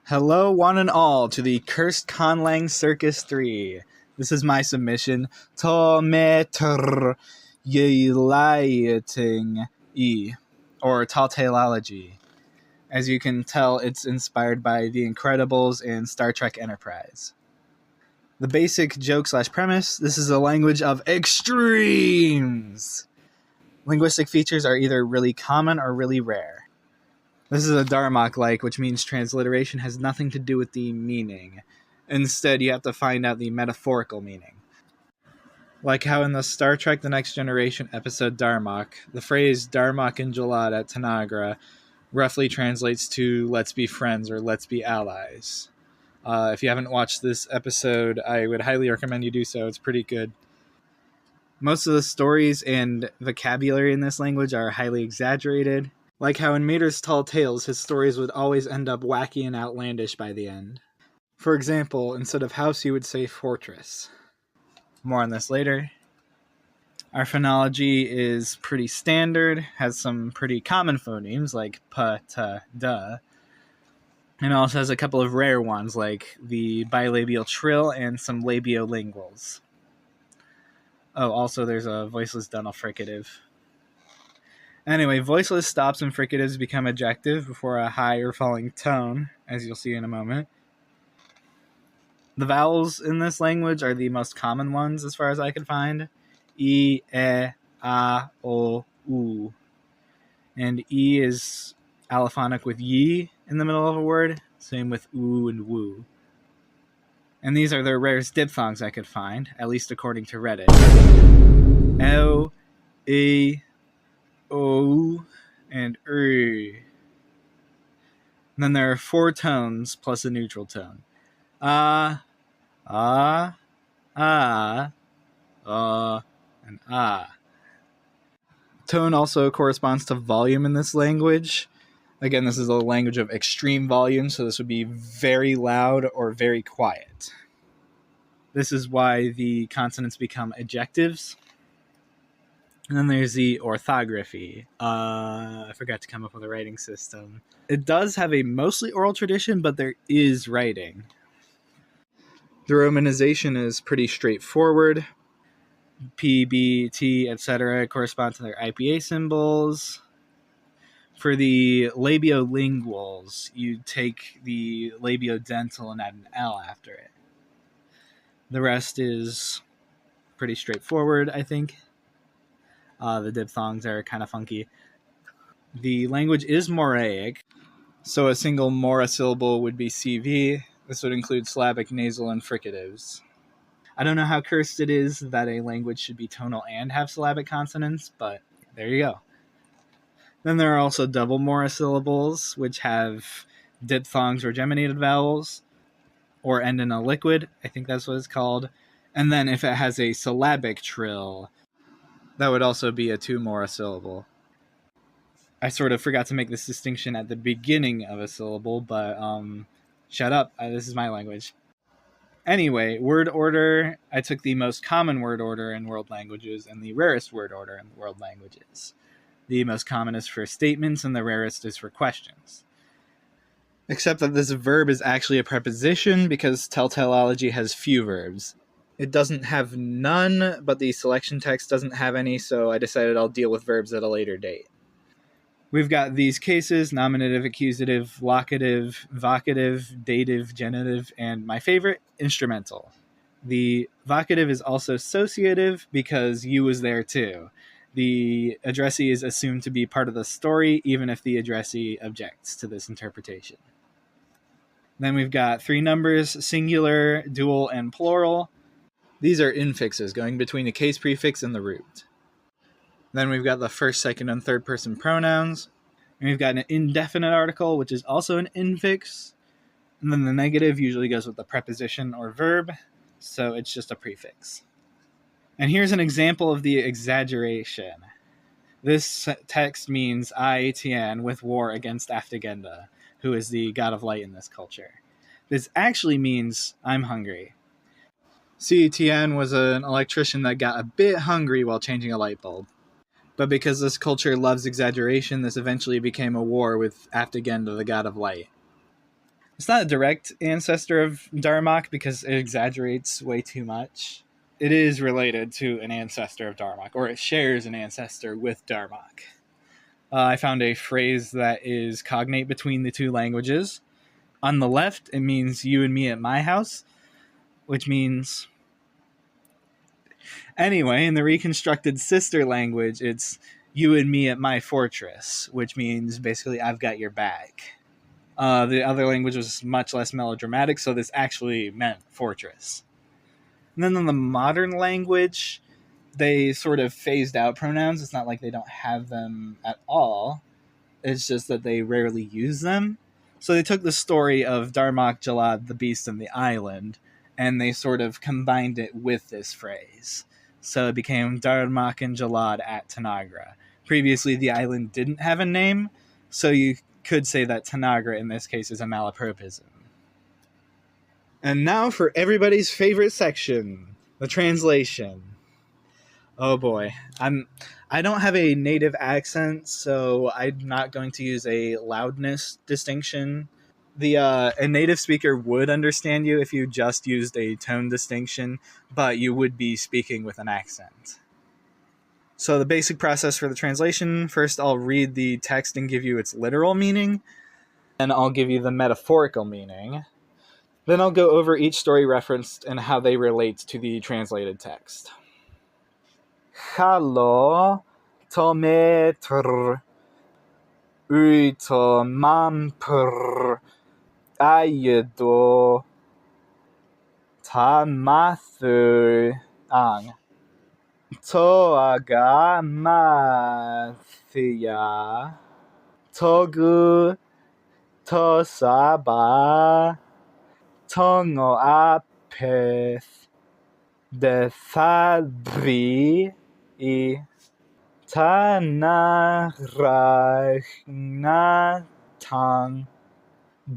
Hello, one and all, to the cursed Conlang Circus 3. This is my submission, Tomeetr Jijlajiting, or Talltaleology. As you can tell, it's inspired by The Incredibles and Star Trek Enterprise. The basic joke/premise, this is a language of extremes. Linguistic features are either really common or really rare. This is a Darmok-like, which means transliteration has nothing to do with the meaning. Instead, you have to find out the metaphorical meaning. Like how in the Star Trek The Next Generation episode Darmok, the phrase Darmok and Jalad at Tanagra roughly translates to let's be friends or let's be allies. If you haven't watched this episode, I would highly recommend you do so. It's pretty good. Most of the stories and vocabulary in this language are highly exaggerated. Like how in Mater's Tall Tales, his stories would always end up wacky and outlandish by the end. For example, instead of house, you would say fortress. More on this later. Our phonology is pretty standard, has some pretty common phonemes like p, t, d, and also has a couple of rare ones like the bilabial trill and some labiolinguals. Oh, also there's a voiceless tonal fricative. Anyway, voiceless stops and fricatives become ejective before a high or falling tone, as you'll see in a moment. The vowels in this language are the most common ones as far as I could find. E, E, A, O, U. And E is allophonic with ye in the middle of a word, same with oo and woo. And these are the rarest diphthongs I could find, at least according to Reddit. O, E, O, and and then there are four tones plus a neutral tone. And Tone also corresponds to volume in this language. Again, this is a language of extreme volume, so this would be very loud or very quiet. This is why the consonants become ejectives. And then there's the orthography. I forgot to come up with a writing system. It does have a mostly oral tradition, but there is writing. The romanization is pretty straightforward. P, B, T, etc. correspond to their IPA symbols. For the labiolinguals, you take the labiodental and add an L after it. The rest is pretty straightforward, I think. The diphthongs are kind of funky. The language is Moraic, so a single Mora syllable would be CV. This would include syllabic, nasal, and fricatives. I don't know how cursed it is that a language should be tonal and have syllabic consonants, but there you go. Then there are also double Mora syllables, which have diphthongs or geminated vowels, or end in a liquid. I think that's what it's called. And then if it has a syllabic trill, that would also be a two Mora syllable. I sort of forgot to make this distinction at the beginning of a syllable, but shut up. This is my language. Anyway, word order. I took the most common word order in world languages and the rarest word order in world languages. The most common is for statements and the rarest is for questions. Except that this verb is actually a preposition because Talltaleology has few verbs. It doesn't have none, but the selection text doesn't have any, so I decided I'll deal with verbs at a later date. We've got these cases: nominative, accusative, locative, vocative, dative, genitive, and my favorite, instrumental. The vocative is also associative because you was there too. The addressee is assumed to be part of the story, even if the addressee objects to this interpretation. Then we've got three numbers: singular, dual, and plural. These are infixes, going between the case prefix and the root. Then we've got the first, second, and third person pronouns. And we've got an indefinite article, which is also an infix. And then the negative usually goes with the preposition or verb, so it's just a prefix. And here's an example of the exaggeration. This text means I, Tien, with war against Aftagenda, who is the god of light in this culture. This actually means I'm hungry. See, Tien was an electrician that got a bit hungry while changing a light bulb. But because this culture loves exaggeration, this eventually became a war with Aftagenda, the god of light. It's not a direct ancestor of Darmok because it exaggerates way too much. It is related to an ancestor of Darmok, or it shares an ancestor with Darmok. I found a phrase that is cognate between the two languages. On the left, it means you and me at my house, which means... Anyway, in the reconstructed sister language, it's you and me at my fortress, which means basically I've got your back. The other language was much less melodramatic, so this actually meant fortress. And then in the modern language, they sort of phased out pronouns. It's not like they don't have them at all. It's just that they rarely use them. So they took the story of Darmok, Jalad, the beast, and the island, and they sort of combined it with this phrase. So it became Darmok and Jalad at Tanagra. Previously, the island didn't have a name, so you could say that Tanagra in this case is a malapropism. And now for everybody's favorite section, the translation. Oh boy, I don't have a native accent, so I'm not going to use a loudness distinction. A native speaker would understand you if you just used a tone distinction, but you would be speaking with an accent. So the basic process for the translation, first I'll read the text and give you its literal meaning, then I'll give you the metaphorical meaning. Then I'll go over each story referenced and how they relate to the translated text. Hello, Tomeetr, Uito Mampr, Ayedo, Tamathu, Ang, Toaga Mathia, Togu, Tosaba, Tongo Apeth, De Fabri, Tanarachnatang,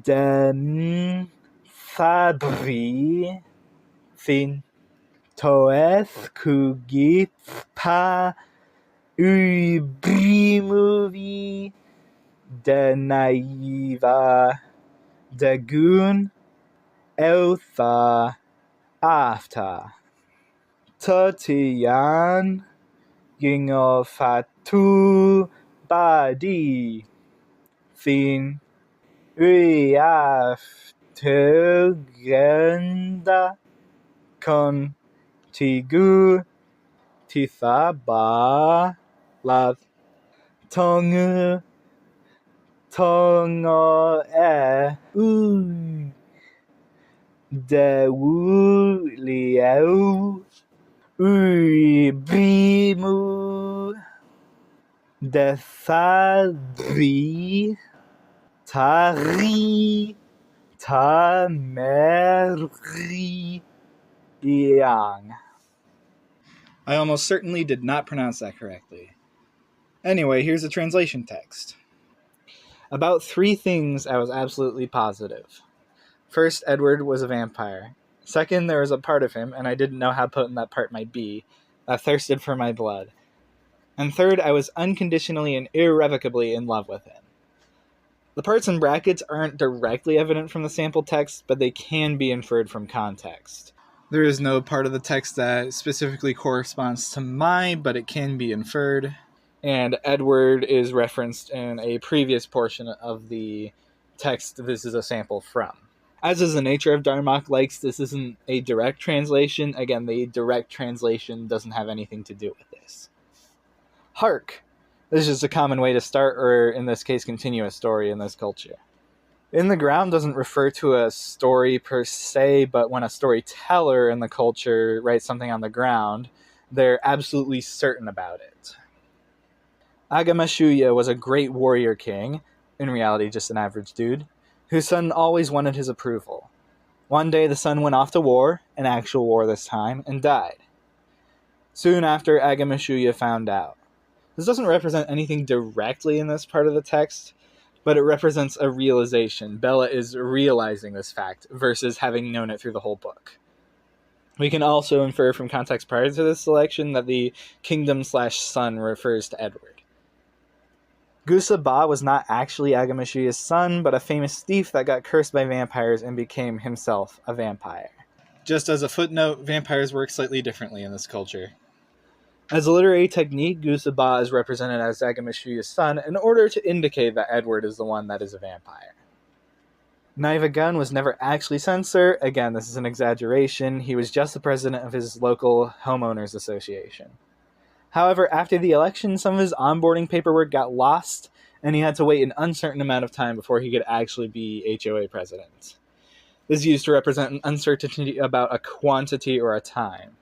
Den Fabri, Fin Toeth Kugit Pa Ubrimuvi, De Naiva, Dagun, Eltha, After. Tatian, Gingo Fatu, Badi, Fin, Uaftegenda, Con, Tigu, Tithaba, Lav, Tongu, Tongo U, Dewu Liao, Uibrimu, Defadri, Tari, Tameri, Yang. I almost certainly did not pronounce that correctly. Anyway, here's the translation text. About 3 things I was absolutely positive. First, Edward was a vampire. Second, there was a part of him, and I didn't know how potent that part might be, that thirsted for my blood. And third, I was unconditionally and irrevocably in love with him. The parts in brackets aren't directly evident from the sample text, but they can be inferred from context. There is no part of the text that specifically corresponds to my, but it can be inferred. And Edward is referenced in a previous portion of the text this is a sample from. As is the nature of Darmok likes, this isn't a direct translation. Again, the direct translation doesn't have anything to do with this. Hark! This is a common way to start, or in this case, continue a story in this culture. In the ground doesn't refer to a story per se, but when a storyteller in the culture writes something on the ground, they're absolutely certain about it. Agamashuya was a great warrior king, in reality just an average dude, whose son always wanted his approval. One day the son went off to war, an actual war this time, and died. Soon after, Agamashuya found out. This doesn't represent anything directly in this part of the text, but it represents a realization. Bella is realizing this fact versus having known it through the whole book. We can also infer from context prior to this selection that the kingdom/son refers to Edward. Gusa Ba was not actually Agamashuya's son, but a famous thief that got cursed by vampires and became himself a vampire. Just as a footnote, vampires work slightly differently in this culture. As a literary technique, Gusa Ba is represented as Agamashuya's son in order to indicate that Edward is the one that is a vampire. Naiva Gun was never actually censor. Again, this is an exaggeration. He was just the president of his local homeowners association. However, after the election, some of his onboarding paperwork got lost, and he had to wait an uncertain amount of time before he could actually be HOA president. This is used to represent an uncertainty about a quantity or a time.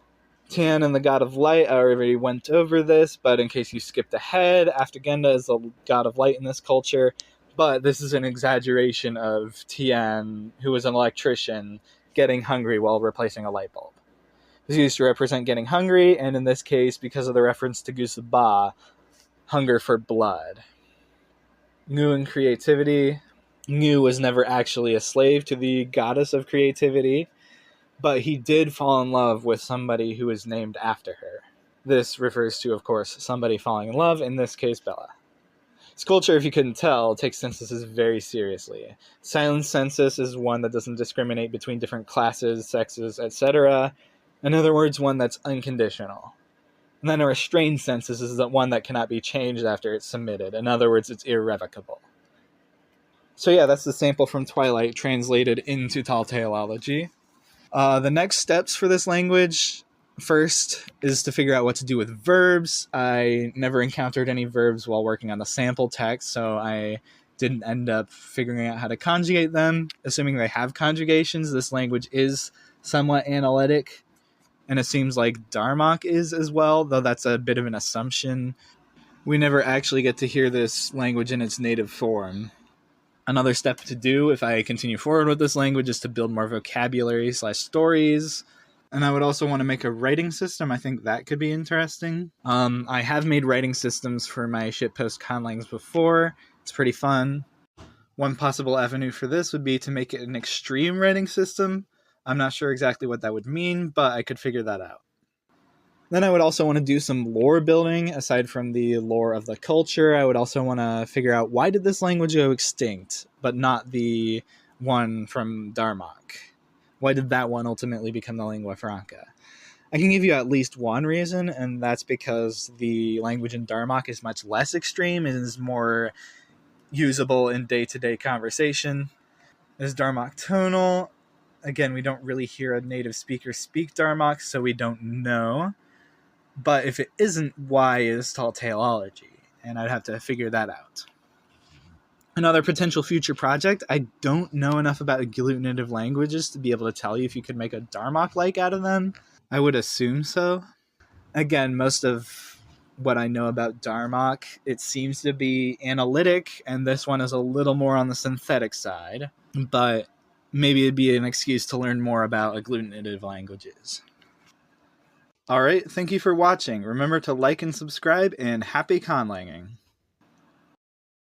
Tian and the god of light, I already went over this, but in case you skipped ahead, Aftagenda is the god of light in this culture, but this is an exaggeration of Tian, who was an electrician, getting hungry while replacing a light bulb. It's used to represent getting hungry, and in this case, because of the reference to Gusa Ba, hunger for blood. Ngu and creativity. Ngu was never actually a slave to the goddess of creativity, but he did fall in love with somebody who was named after her. This refers to, of course, somebody falling in love, in this case, Bella. This culture, if you couldn't tell, takes censuses very seriously. Silent census is one that doesn't discriminate between different classes, sexes, etc. In other words, one that's unconditional. And then a restrained census is the one that cannot be changed after it's submitted. In other words, it's irrevocable. So yeah, that's the sample from Twilight translated into Talltaleology. The next steps for this language, first, is to figure out what to do with verbs. I never encountered any verbs while working on the sample text, so I didn't end up figuring out how to conjugate them. Assuming they have conjugations, this language is somewhat analytic, and it seems like Darmok is as well, though that's a bit of an assumption. We never actually get to hear this language in its native form. Another step to do if I continue forward with this language is to build more vocabulary/stories. And I would also want to make a writing system. I think that could be interesting. I have made writing systems for my shitpost Conlangs before. It's pretty fun. One possible avenue for this would be to make it an extreme writing system. I'm not sure exactly what that would mean, but I could figure that out. Then I would also want to do some lore building. Aside from the lore of the culture, I would also want to figure out why did this language go extinct, but not the one from Darmok? Why did that one ultimately become the lingua franca? I can give you at least one reason, and that's because the language in Darmok is much less extreme and is more usable in day-to-day conversation. Is Darmok tonal? Again, we don't really hear a native speaker speak Darmok, so we don't know. But if it isn't, why is Talltaleology? And I'd have to figure that out. Another potential future project, I don't know enough about agglutinative languages to be able to tell you if you could make a Darmok-like out of them. I would assume so. Again, most of what I know about Darmok, it seems to be analytic, and this one is a little more on the synthetic side. But maybe it'd be an excuse to learn more about agglutinative languages. Alright, thank you for watching. Remember to like and subscribe, and happy conlanging!